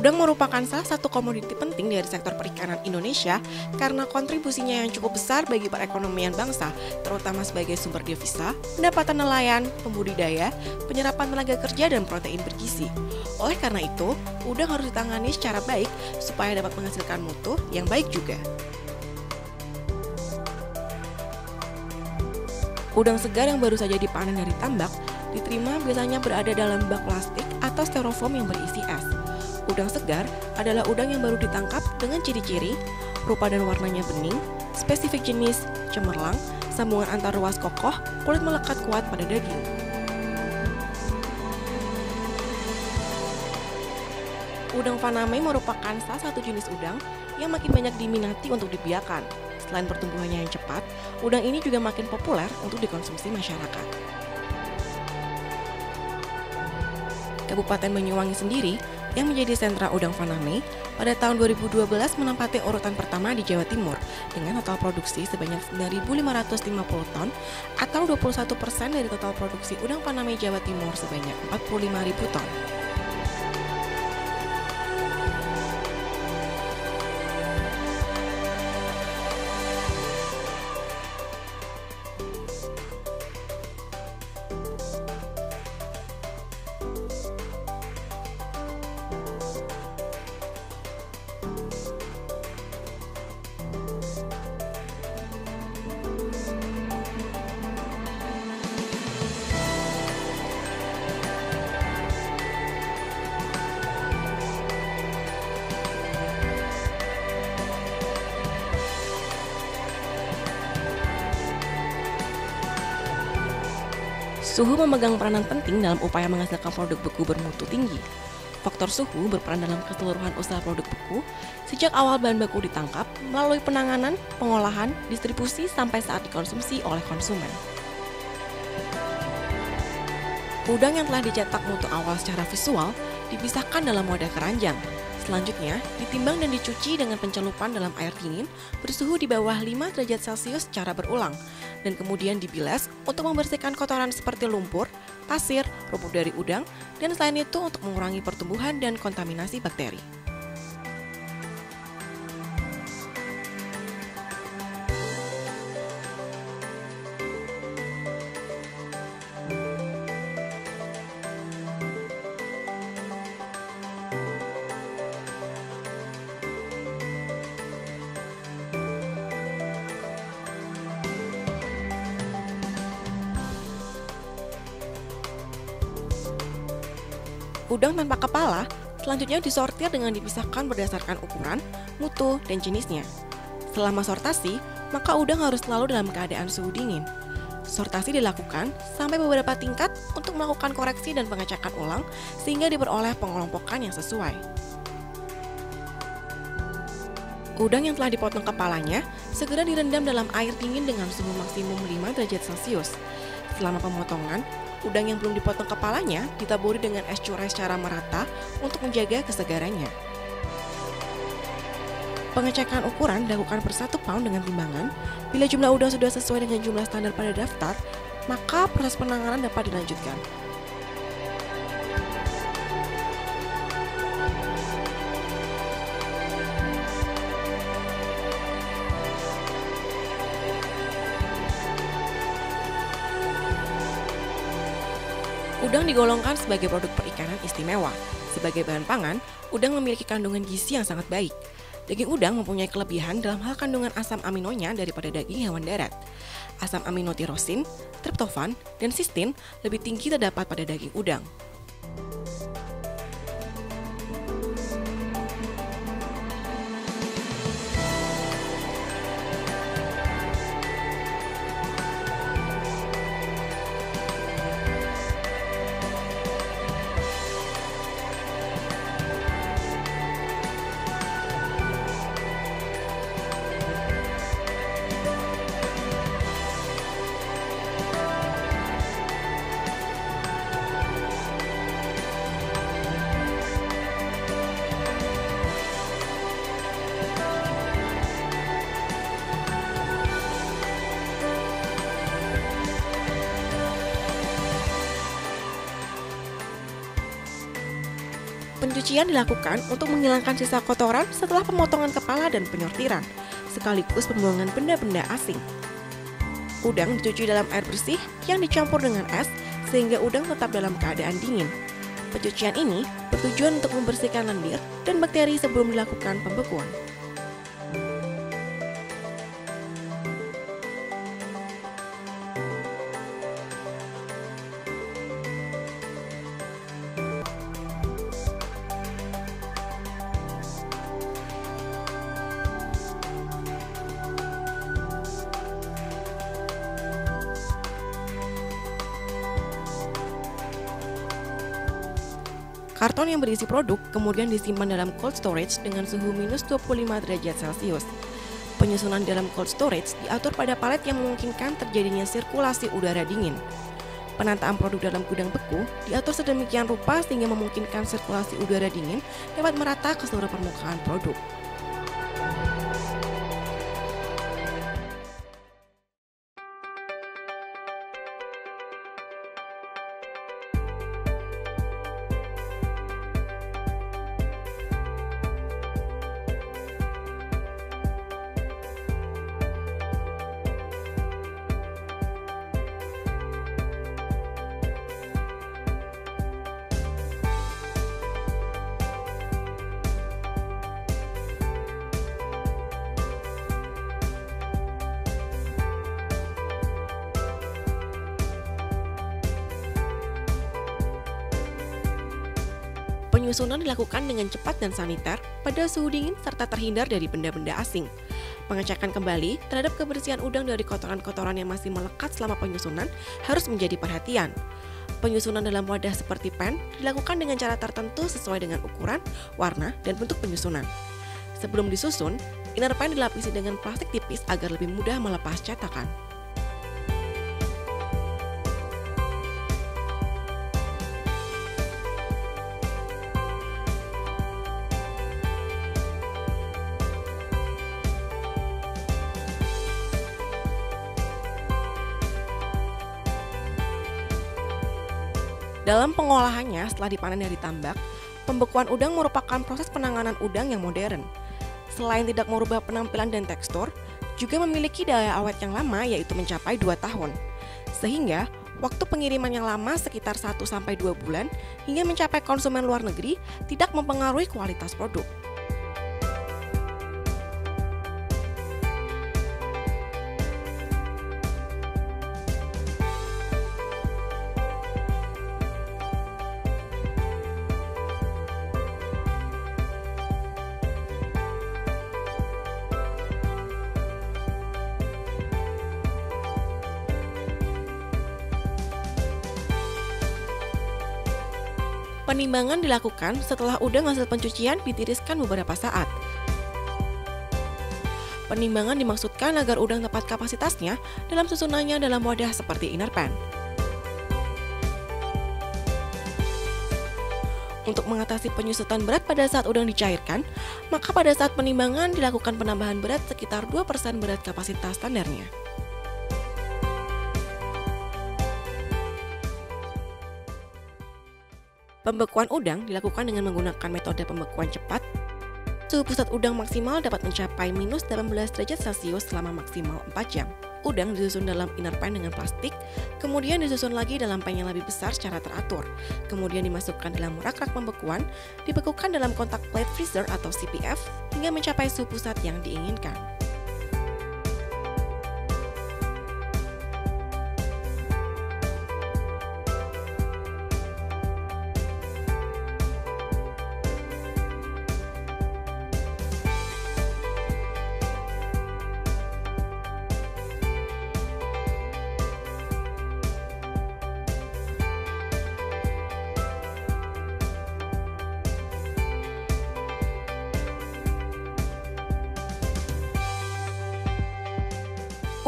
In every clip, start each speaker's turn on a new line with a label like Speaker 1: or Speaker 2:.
Speaker 1: Udang merupakan salah satu komoditi penting dari sektor perikanan Indonesia karena kontribusinya yang cukup besar bagi perekonomian bangsa, terutama sebagai sumber devisa, pendapatan nelayan, pembudidaya, penyerapan tenaga kerja, dan protein bergizi. Oleh karena itu, udang harus ditangani secara baik supaya dapat menghasilkan mutu yang baik juga. Udang segar yang baru saja dipanen dari tambak diterima biasanya berada dalam bak plastik atau styrofoam yang berisi es. Udang segar adalah udang yang baru ditangkap dengan ciri-ciri, rupa dan warnanya bening, spesifik jenis, cemerlang, sambungan antar ruas kokoh, kulit melekat kuat pada daging. Udang faname merupakan salah satu jenis udang yang makin banyak diminati untuk dibiakan. Selain pertumbuhannya yang cepat, udang ini juga makin populer untuk dikonsumsi masyarakat. Kabupaten Banyuwangi sendiri yang menjadi sentra udang faname pada tahun 2012 menempati urutan pertama di Jawa Timur dengan total produksi sebanyak 9.550 ton atau 21% dari total produksi udang faname Jawa Timur sebanyak 45.000 ton. Suhu memegang peranan penting dalam upaya menghasilkan produk beku bermutu tinggi. Faktor suhu berperan dalam keseluruhan usaha produk beku, sejak awal bahan baku ditangkap, melalui penanganan, pengolahan, distribusi, sampai saat dikonsumsi oleh konsumen. Udang yang telah dicetak mutu awal secara visual dipisahkan dalam wadah keranjang. Selanjutnya, ditimbang dan dicuci dengan pencelupan dalam air dingin bersuhu di bawah 5 derajat Celcius secara berulang, dan kemudian dibilas untuk membersihkan kotoran seperti lumpur, pasir, rumput dari udang, dan selain itu untuk mengurangi pertumbuhan dan kontaminasi bakteri. Udang tanpa kepala selanjutnya disortir dengan dipisahkan berdasarkan ukuran, mutu, dan jenisnya. Selama sortasi, maka udang harus selalu dalam keadaan suhu dingin. Sortasi dilakukan sampai beberapa tingkat untuk melakukan koreksi dan pengecekan ulang sehingga diperoleh pengelompokan yang sesuai. Udang yang telah dipotong kepalanya segera direndam dalam air dingin dengan suhu maksimum 5 derajat Celcius. Selama pemotongan, udang yang belum dipotong kepalanya ditaburi dengan es curai secara merata untuk menjaga kesegarannya. Pengecekan ukuran dilakukan per 1 pound dengan timbangan. Bila jumlah udang sudah sesuai dengan jumlah standar pada daftar, maka proses penanganan dapat dilanjutkan. Udang digolongkan sebagai produk perikanan istimewa. Sebagai bahan pangan, udang memiliki kandungan gizi yang sangat baik. Daging udang mempunyai kelebihan dalam hal kandungan asam aminonya daripada daging hewan darat. Asam amino tirosin, triptofan, dan sistin lebih tinggi terdapat pada daging udang. Pencucian dilakukan untuk menghilangkan sisa kotoran setelah pemotongan kepala dan penyortiran, sekaligus pembuangan benda-benda asing. Udang dicuci dalam air bersih yang dicampur dengan es sehingga udang tetap dalam keadaan dingin. Pencucian ini bertujuan untuk membersihkan lendir dan bakteri sebelum dilakukan pembekuan. Karton yang berisi produk kemudian disimpan dalam cold storage dengan suhu minus 25 derajat Celcius. Penyusunan dalam cold storage diatur pada palet yang memungkinkan terjadinya sirkulasi udara dingin. Penataan produk dalam gudang beku diatur sedemikian rupa sehingga memungkinkan sirkulasi udara dingin dapat merata ke seluruh permukaan produk. Penyusunan dilakukan dengan cepat dan saniter pada suhu dingin serta terhindar dari benda-benda asing. Pengecekan kembali terhadap kebersihan udang dari kotoran-kotoran yang masih melekat selama penyusunan harus menjadi perhatian. Penyusunan dalam wadah seperti pen dilakukan dengan cara tertentu sesuai dengan ukuran, warna, dan bentuk penyusunan. Sebelum disusun, inner pen dilapisi dengan plastik tipis agar lebih mudah melepas cetakan. Dalam pengolahannya setelah dipanen dari tambak, pembekuan udang merupakan proses penanganan udang yang modern. Selain tidak merubah penampilan dan tekstur, juga memiliki daya awet yang lama yaitu mencapai 2 tahun. Sehingga, waktu pengiriman yang lama sekitar 1-2 bulan hingga mencapai konsumen luar negeri tidak mempengaruhi kualitas produk. Penimbangan dilakukan setelah udang hasil pencucian ditiriskan beberapa saat. Penimbangan dimaksudkan agar udang tepat kapasitasnya dalam susunannya dalam wadah seperti inner pen. Untuk mengatasi penyusutan berat pada saat udang dicairkan, maka pada saat penimbangan dilakukan penambahan berat sekitar 2% berat kapasitas standarnya. Pembekuan udang dilakukan dengan menggunakan metode pembekuan cepat. Suhu pusat udang maksimal dapat mencapai minus 18 derajat Celcius selama maksimal 4 jam. Udang disusun dalam inner pen dengan plastik, kemudian disusun lagi dalam pen yang lebih besar secara teratur. Kemudian dimasukkan dalam rak-rak pembekuan, dibekukan dalam kontak plate freezer atau CPF hingga mencapai suhu pusat yang diinginkan.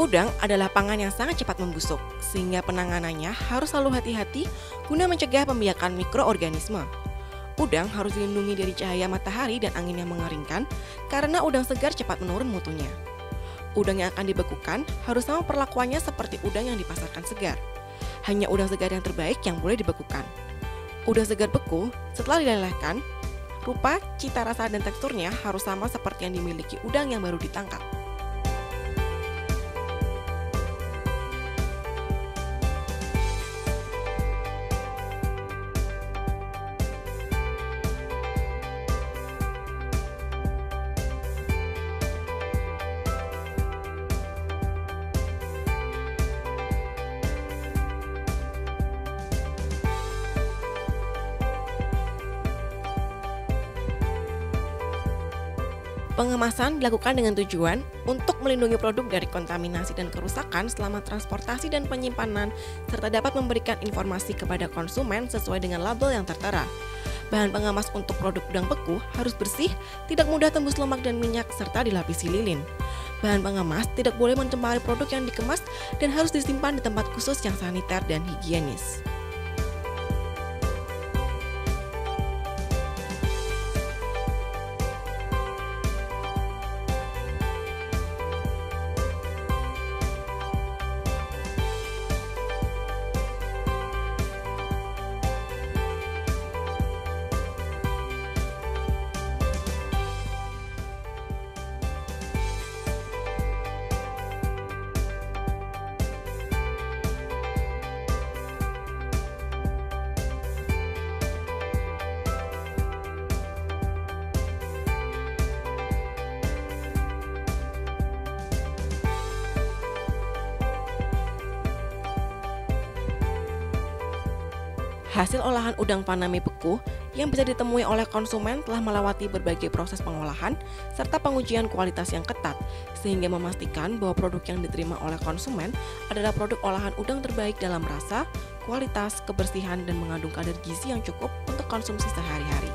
Speaker 1: Udang adalah pangan yang sangat cepat membusuk, sehingga penanganannya harus selalu hati-hati guna mencegah pembiakan mikroorganisme. Udang harus dilindungi dari cahaya matahari dan angin yang mengeringkan, karena udang segar cepat menurun mutunya. Udang yang akan dibekukan harus sama perlakuannya seperti udang yang dipasarkan segar. Hanya udang segar yang terbaik yang boleh dibekukan. Udang segar beku, setelah dilelehkan, Rupa, cita rasa dan teksturnya harus sama seperti yang dimiliki udang yang baru ditangkap. Pengemasan dilakukan dengan tujuan untuk melindungi produk dari kontaminasi dan kerusakan selama transportasi dan penyimpanan, serta dapat memberikan informasi kepada konsumen sesuai dengan label yang tertera. Bahan pengemas untuk produk udang beku harus bersih, tidak mudah tembus lemak dan minyak, serta dilapisi lilin. Bahan pengemas tidak boleh mencemari produk yang dikemas dan harus disimpan di tempat khusus yang saniter dan higienis. Hasil olahan udang Paname beku yang bisa ditemui oleh konsumen telah melewati berbagai proses pengolahan serta pengujian kualitas yang ketat, sehingga memastikan bahwa produk yang diterima oleh konsumen adalah produk olahan udang terbaik dalam rasa, kualitas, kebersihan, dan mengandung kadar gizi yang cukup untuk konsumsi sehari-hari.